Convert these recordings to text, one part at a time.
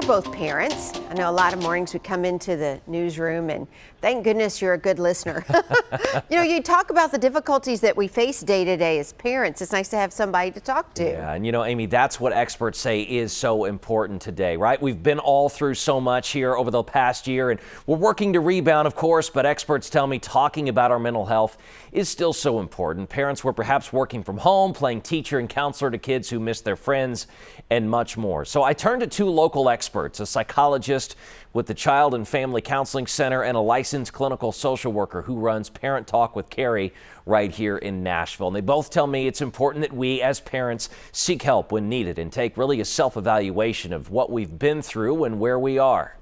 both parents. I know a lot of mornings we come into the newsroom and thank goodness you're a good listener. You talk about the difficulties that we face day to day as parents. It's nice to have somebody to talk to. Yeah, and Amy, that's what experts say is so important today, right? We've been all through so much here over the past year, and we're working to rebound, of course, but experts tell me talking about our mental health is still so important. Parents were perhaps working from home, playing teacher and counselor to kids who miss their friends, and much more. So I turned to two local experts, a psychologist with the Child and Family Counseling Center and a licensed clinical social worker who runs Parent Talk with KARY right here in Nashville. And they both tell me it's important that we as parents seek help when needed and take really a self-evaluation of what we've been through and where we are.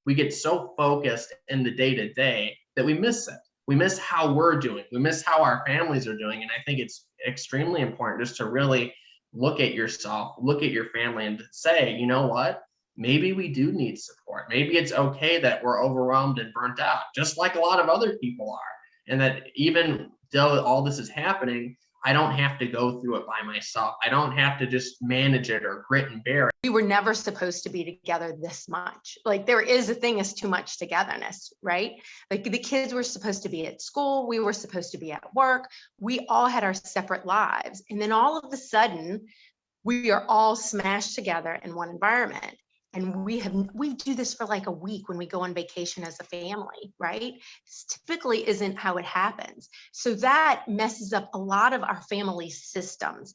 We get so focused in the day-to-day that we miss it. We miss how we're doing. We miss how our families are doing. And I think it's extremely important just to really look at yourself, look at your family and say, you know what? Maybe we do need support. Maybe it's okay that we're overwhelmed and burnt out, just like a lot of other people are. And that even though all this is happening, I don't have to go through it by myself. I don't have to just manage it or grit and bear it. We were never supposed to be together this much. Like, there is a thing as too much togetherness, right? Like, the kids were supposed to be at school. We were supposed to be at work. We all had our separate lives. And then all of a sudden, we are all smashed together in one environment. And we do this for like a week when we go on vacation as a family, right? This typically isn't how it happens. So that messes up a lot of our family systems.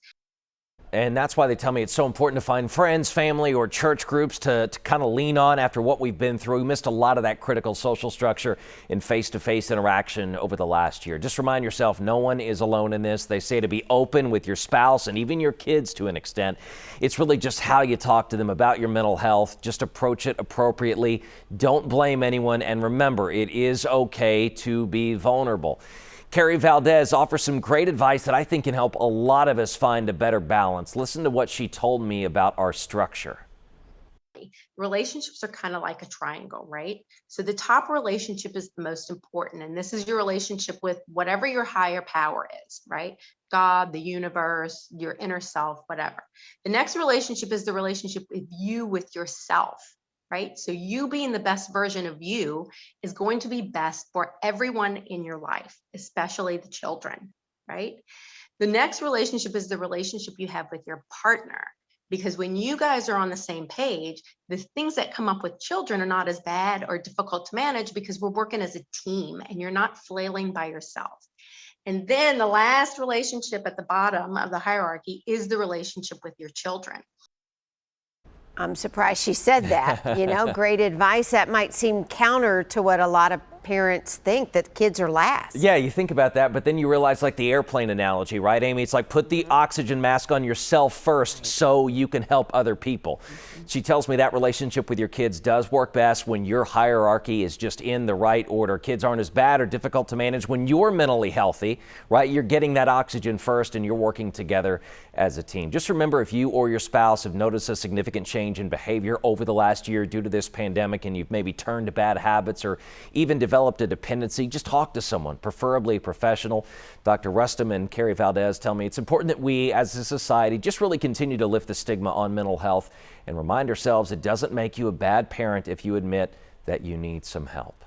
And that's why they tell me it's so important to find friends, family, or church groups to kind of lean on after what we've been through. We missed a lot of that critical social structure in face-to-face interaction over the last year. Just remind yourself, no one is alone in this. They say to be open with your spouse and even your kids to an extent. It's really just how you talk to them about your mental health. Just approach it appropriately. Don't blame anyone. And remember, it is okay to be vulnerable. KARY VALDES offers some great advice that I think can help a lot of us find a better balance. Listen to what she told me about our structure. Relationships are kind of like a triangle, right? So the top relationship is the most important. And this is your relationship with whatever your higher power is, right? God, the universe, your inner self, whatever. The next relationship is the relationship with yourself. Right? So you being the best version of you is going to be best for everyone in your life, especially the children, right? The next relationship is the relationship you have with your partner, because when you guys are on the same page, the things that come up with children are not as bad or difficult to manage because we're working as a team and you're not flailing by yourself. And then the last relationship at the bottom of the hierarchy is the relationship with your children. I'm surprised she said that. Great advice. That might seem counter to what a lot of parents think, that kids are last. Yeah, you think about that, but then you realize, like the airplane analogy, right, Amy? It's like put the oxygen mask on yourself first so you can help other people. She tells me that relationship with your kids does work best when your hierarchy is just in the right order. Kids aren't as bad or difficult to manage when you're mentally healthy, right? You're getting that oxygen first and you're working together as a team. Just remember, if you or your spouse have noticed a significant change in behavior over the last year due to this pandemic and you've maybe turned to bad habits or even developed a dependency, just talk to someone, preferably a professional. Dr. RUSTUM and KARY VALDES tell me it's important that we as a society just really continue to lift the stigma on mental health and remind ourselves it doesn't make you a bad parent if you admit that you need some help.